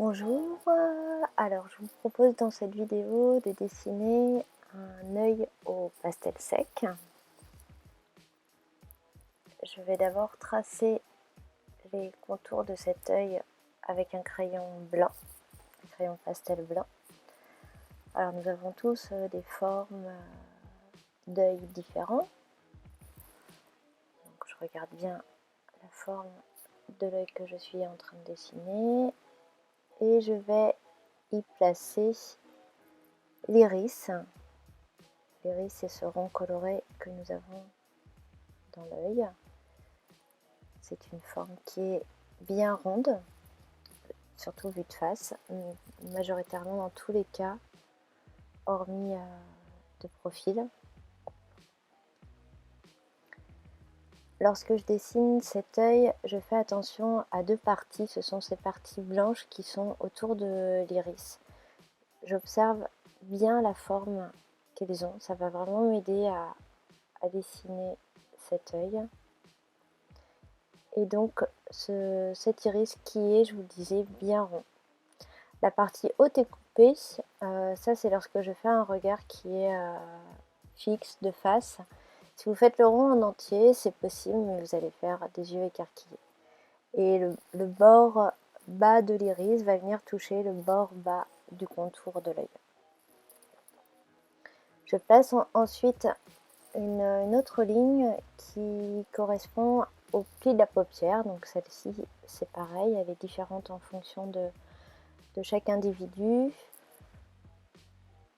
Bonjour, alors je vous propose dans cette vidéo de dessiner un œil au pastel sec. Je vais d'abord tracer les contours de cet œil avec un crayon blanc, un crayon pastel blanc. Alors nous avons tous des formes d'œil différents. Donc je regarde bien la forme de l'œil que je suis en train de dessiner et je vais y placer l'iris. L'iris, c'est ce rond coloré que nous avons dans l'œil. C'est une forme qui est bien ronde, surtout vue de face, majoritairement dans tous les cas, hormis de profil. Lorsque je dessine cet œil, je fais attention à deux parties. Ce sont ces parties blanches qui sont autour de l'iris. J'observe bien la forme qu'elles ont. Ça va vraiment m'aider à dessiner cet œil. Et donc cet iris qui est, je vous le disais, bien rond. La partie haute et coupée, ça c'est lorsque je fais un regard qui est fixe de face. Si vous faites le rond en entier, c'est possible, mais vous allez faire des yeux écarquillés. Et le bord bas de l'iris va venir toucher le bord bas du contour de l'œil. Je place ensuite une autre ligne qui correspond au pli de la paupière. Donc celle-ci, c'est pareil, elle est différente en fonction de chaque individu.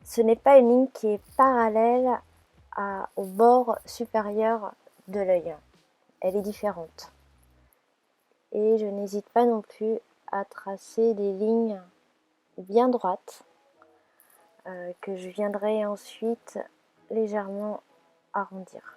Ce n'est pas une ligne qui est parallèle au bord supérieur de l'œil. Elle est différente. Et je n'hésite pas non plus à tracer des lignes bien droites que je viendrai ensuite légèrement arrondir.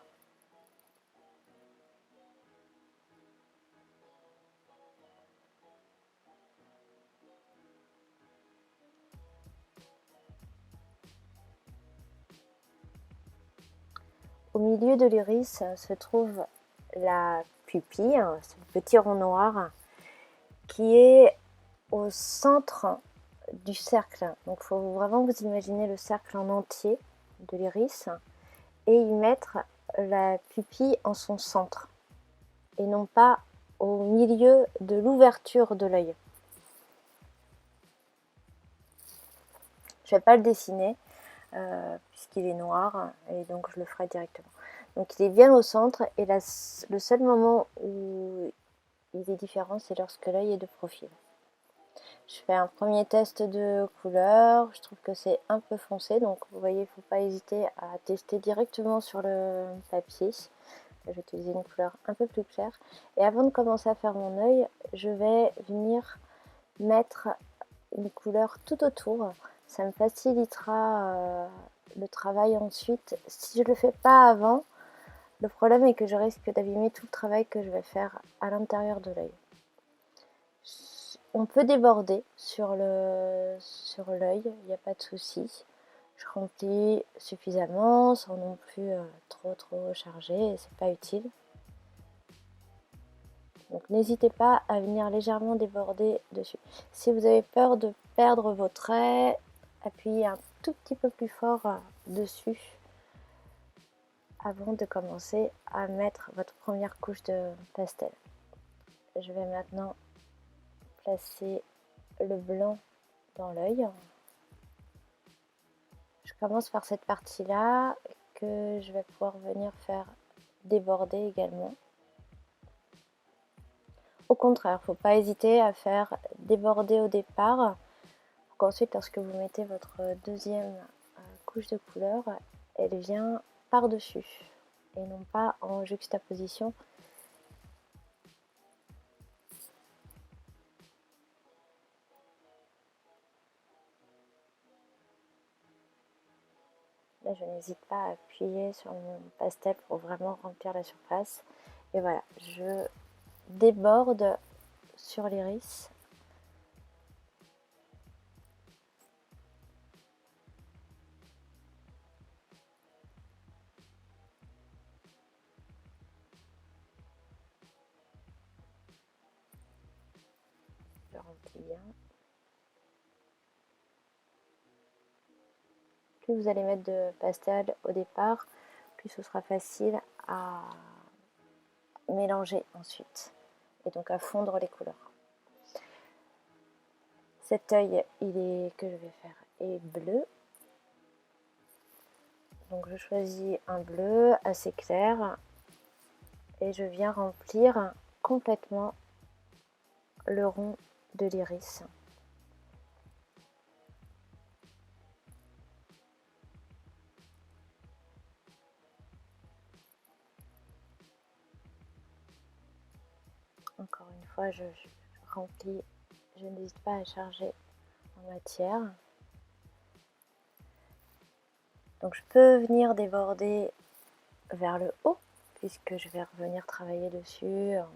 Au milieu de l'iris se trouve la pupille, ce petit rond noir qui est au centre du cercle. Donc il faut vraiment vous imaginer le cercle en entier de l'iris et y mettre la pupille en son centre et non pas au milieu de l'ouverture de l'œil. Je ne vais pas le dessiner puisqu'il est noir et donc je le ferai directement. Donc il est bien au centre et le seul moment où il est différent, c'est lorsque l'œil est de profil. Je fais un premier test de couleur, je trouve que c'est un peu foncé, donc vous voyez, il ne faut pas hésiter à tester directement sur le papier. Je vais utiliser une couleur un peu plus claire. Et avant de commencer à faire mon œil, je vais venir mettre une couleur tout autour. Ça me facilitera le travail ensuite. Si je ne le fais pas avant, le problème est que je risque d'abîmer tout le travail que je vais faire à l'intérieur de l'œil. On peut déborder sur l'œil, il n'y a pas de souci. Je remplis suffisamment sans non plus trop charger, c'est pas utile. Donc n'hésitez pas à venir légèrement déborder dessus. Si vous avez peur de perdre vos traits, appuyez un tout petit peu plus fort dessus avant de commencer à mettre votre première couche de pastel. Je vais maintenant placer le blanc dans l'œil. Je commence par cette partie-là que je vais pouvoir venir faire déborder également. Au contraire, il ne faut pas hésiter à faire déborder au départ pour qu'ensuite, lorsque vous mettez votre deuxième couche de couleur, elle vient par-dessus et non pas en juxtaposition. Là, je n'hésite pas à appuyer sur mon pastel pour vraiment remplir la surface. Et voilà, je déborde sur l'iris. Je remplis bien. plus vous allez mettre de pastel au départ, plus ce sera facile à mélanger ensuite et donc à fondre les couleurs. Cet œil que je vais faire est bleu. Donc je choisis un bleu assez clair et je viens remplir complètement le rond de l'iris. Encore une fois, je remplis, je n'hésite pas à charger en matière. Donc je peux venir déborder vers le haut, puisque je vais revenir travailler dessus en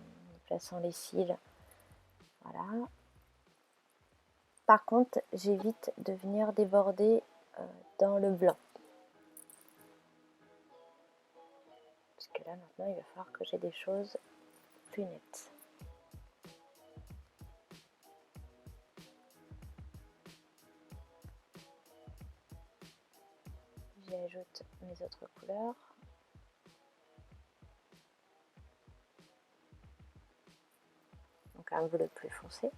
plaçant les cils. Voilà. Par contre, j'évite de venir déborder dans le blanc. Puisque là, maintenant, il va falloir que j'ai des choses plus nettes. J'y ajoute mes autres couleurs. Donc un bleu plus foncé.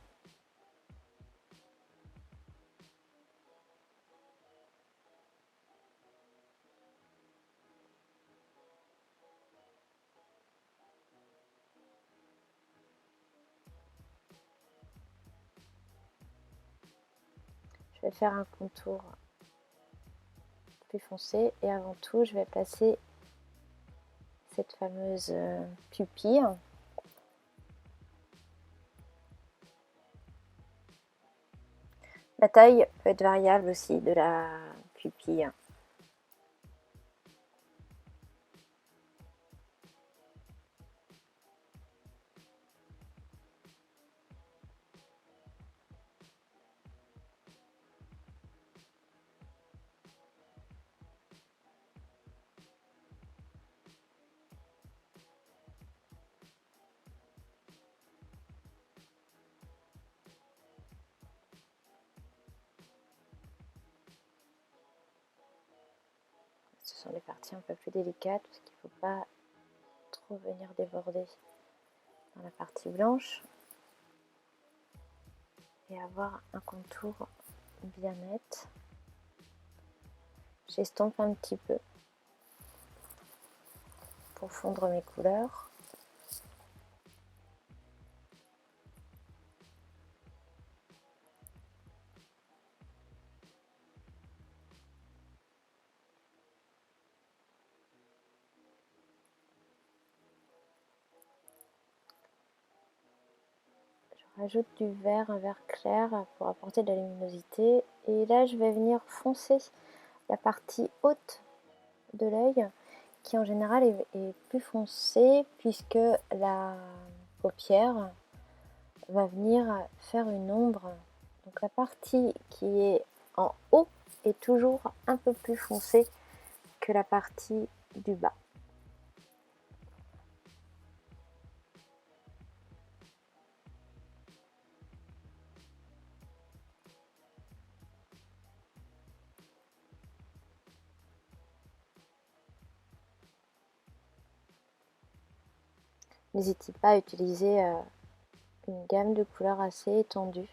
Je vais faire un contour plus foncé et avant tout je vais placer cette fameuse pupille. La taille peut être variable aussi de la pupille. Ce sont les parties un peu plus délicates parce qu'il ne faut pas trop venir déborder dans la partie blanche et avoir un contour bien net. J'estompe un petit peu pour fondre mes couleurs. Rajoute du vert, un vert clair pour apporter de la luminosité. Et là, je vais venir foncer la partie haute de l'œil qui en général est plus foncée puisque la paupière va venir faire une ombre. Donc la partie qui est en haut est toujours un peu plus foncée que la partie du bas. N'hésitez pas à utiliser une gamme de couleurs assez étendue.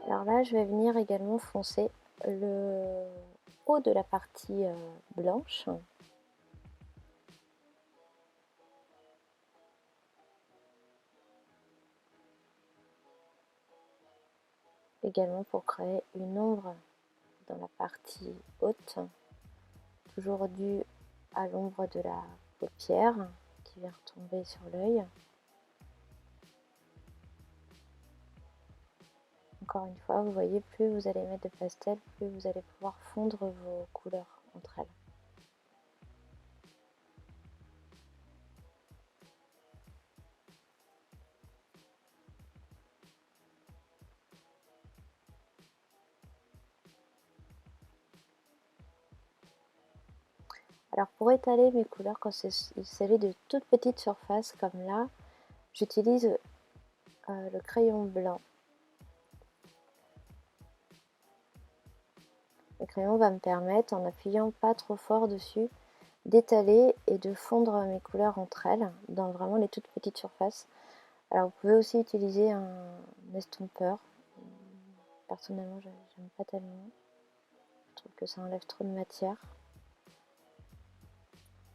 Alors là, je vais venir également foncer le haut de la partie blanche. Également pour créer une ombre dans la partie haute, toujours due à l'ombre de la paupière qui vient retomber sur l'œil. Encore une fois, vous voyez, plus vous allez mettre de pastel, plus vous allez pouvoir fondre vos couleurs entre elles. Alors pour étaler mes couleurs, quand il s'agit de toutes petites surfaces comme là, j'utilise le crayon blanc. Le crayon va me permettre, en appuyant pas trop fort dessus, d'étaler et de fondre mes couleurs entre elles dans vraiment les toutes petites surfaces. Alors vous pouvez aussi utiliser un estompeur. Personnellement, j'aime pas tellement. Je trouve que ça enlève trop de matière.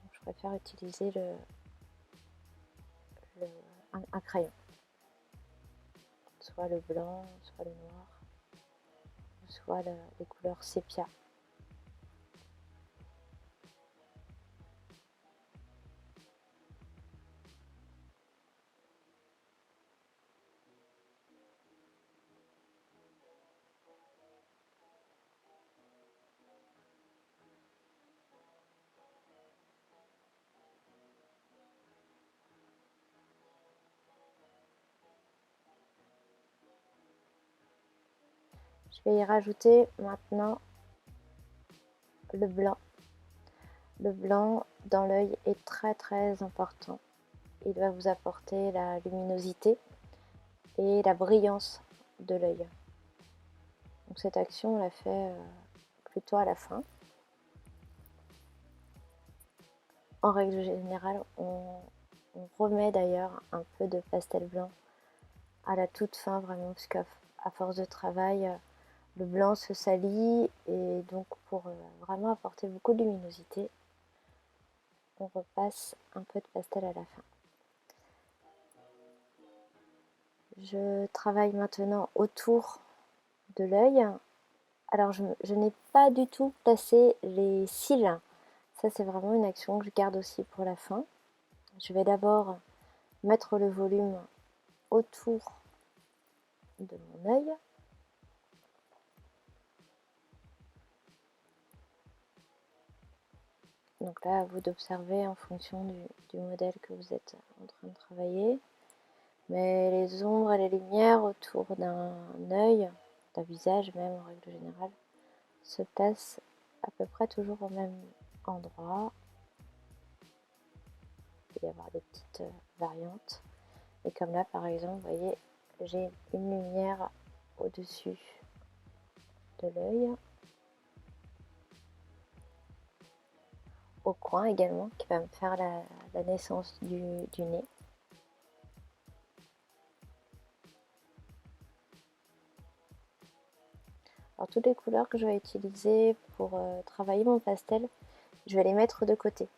Donc, je préfère utiliser un crayon. Soit le blanc, soit le noir, soit les couleurs sépia. Je vais y rajouter maintenant le blanc. Le blanc dans l'œil est très très important. Il va vous apporter la luminosité et la brillance de l'œil. Donc cette action, on la fait plutôt à la fin. En règle générale, on remet d'ailleurs un peu de pastel blanc à la toute fin, vraiment, parce qu'à force de travail, le blanc se salit, et donc pour vraiment apporter beaucoup de luminosité, on repasse un peu de pastel à la fin. Je travaille maintenant autour de l'œil. Alors je n'ai pas du tout placé les cils. Ça, c'est vraiment une action que je garde aussi pour la fin. Je vais d'abord mettre le volume autour de mon œil. Donc là, à vous d'observer en fonction du modèle que vous êtes en train de travailler. Mais les ombres et les lumières autour d'un œil, d'un visage même en règle générale, se placent à peu près toujours au même endroit. Il peut y avoir des petites variantes. Et comme là, par exemple, vous voyez, j'ai une lumière au-dessus de l'œil, au coin également, qui va me faire la naissance du nez. Alors toutes les couleurs que je vais utiliser pour travailler mon pastel, je vais les mettre de côté.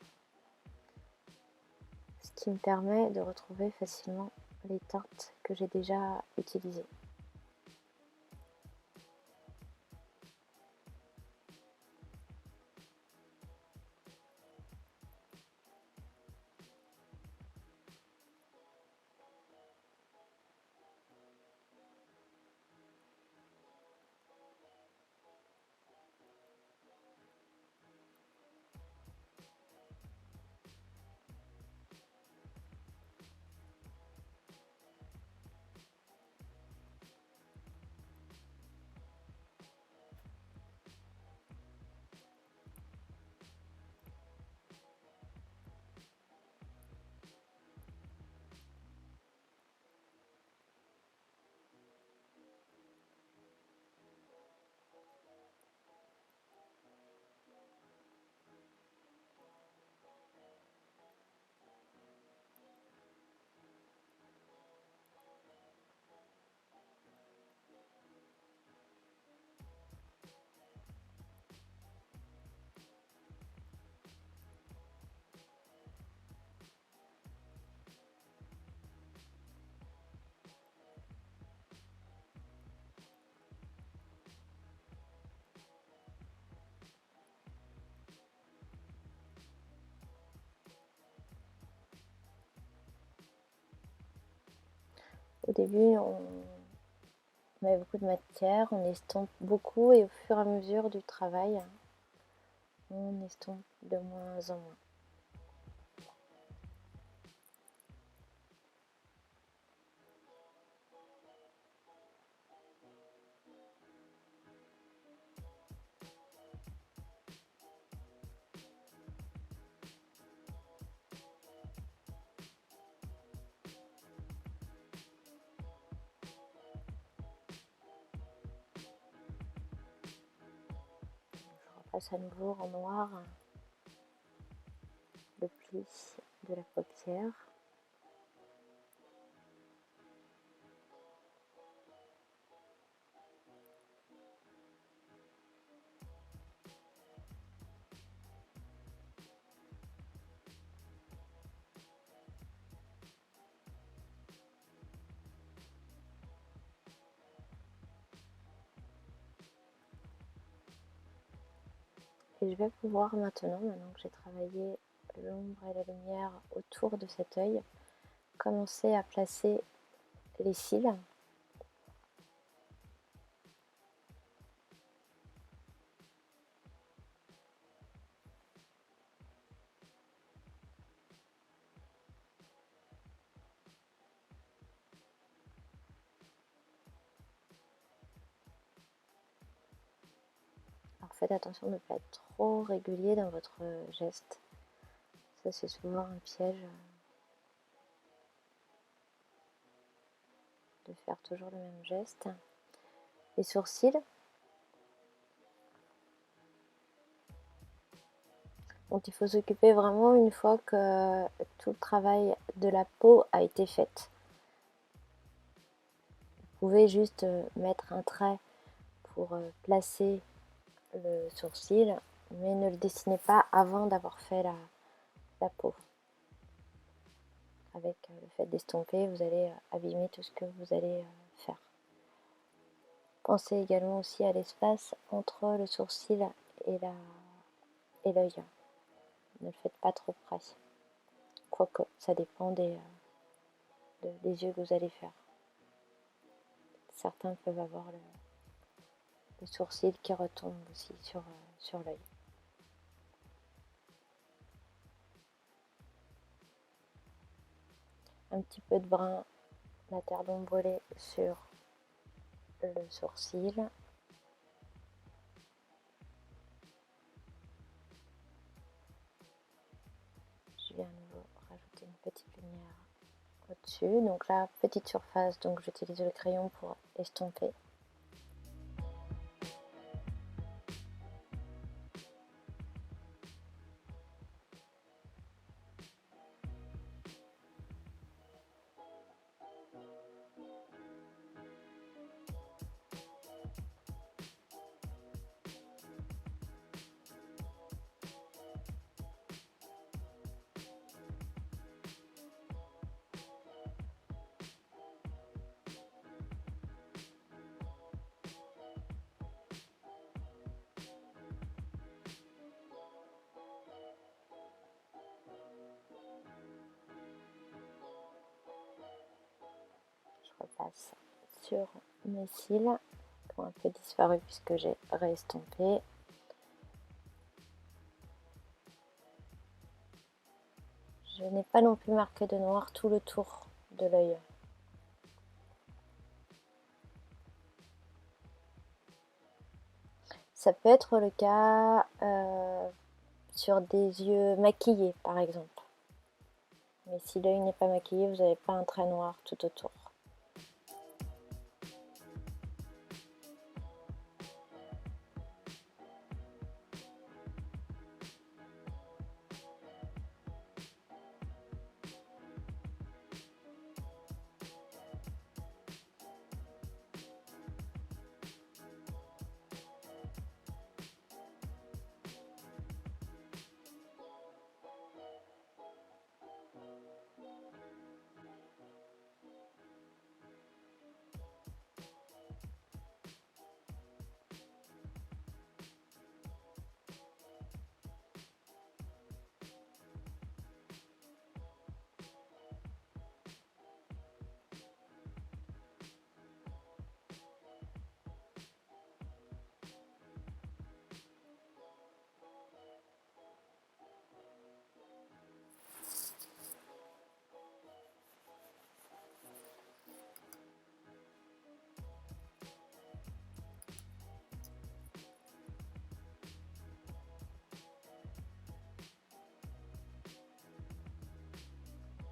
Ce qui me permet de retrouver facilement les teintes que j'ai déjà utilisées. Au début, on met beaucoup de matière, on estompe beaucoup, et au fur et à mesure du travail, on estompe de moins en moins. passe à nouveau en noir le pli de la paupière. Et je vais pouvoir maintenant que j'ai travaillé l'ombre et la lumière autour de cet œil, commencer à placer les cils. Alors faites attention de ne pas être trop régulier dans votre geste. Ça c'est souvent un piège de faire toujours le même geste. Les sourcils. Donc il faut s'occuper vraiment une fois que tout le travail de la peau a été fait. Vous pouvez juste mettre un trait pour placer le sourcil, mais ne le dessinez pas avant d'avoir fait la peau. Avec le fait d'estomper, vous allez abîmer tout ce que vous allez faire. Pensez également aussi à l'espace entre le sourcil et l'œil. Ne le faites pas trop près. Quoique, ça dépend des yeux que vous allez faire. Certains peuvent avoir le sourcil qui retombe aussi sur l'œil. Un petit peu de brun, la terre d'ombrelé sur le sourcil. Je vais à nouveau rajouter une petite lumière au-dessus. Donc là, petite surface, donc j'utilise le crayon pour estomper. Je repasse sur mes cils qui ont un peu disparu puisque j'ai réestompé. Je n'ai pas non plus marqué de noir tout le tour de l'œil. Ça peut être le cas sur des yeux maquillés par exemple. Mais si l'œil n'est pas maquillé, vous n'avez pas un trait noir tout autour.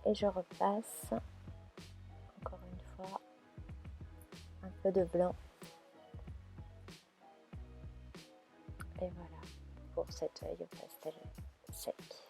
Et je repasse encore une fois un peu de blanc. Et voilà. pour cette feuille au pastel sec.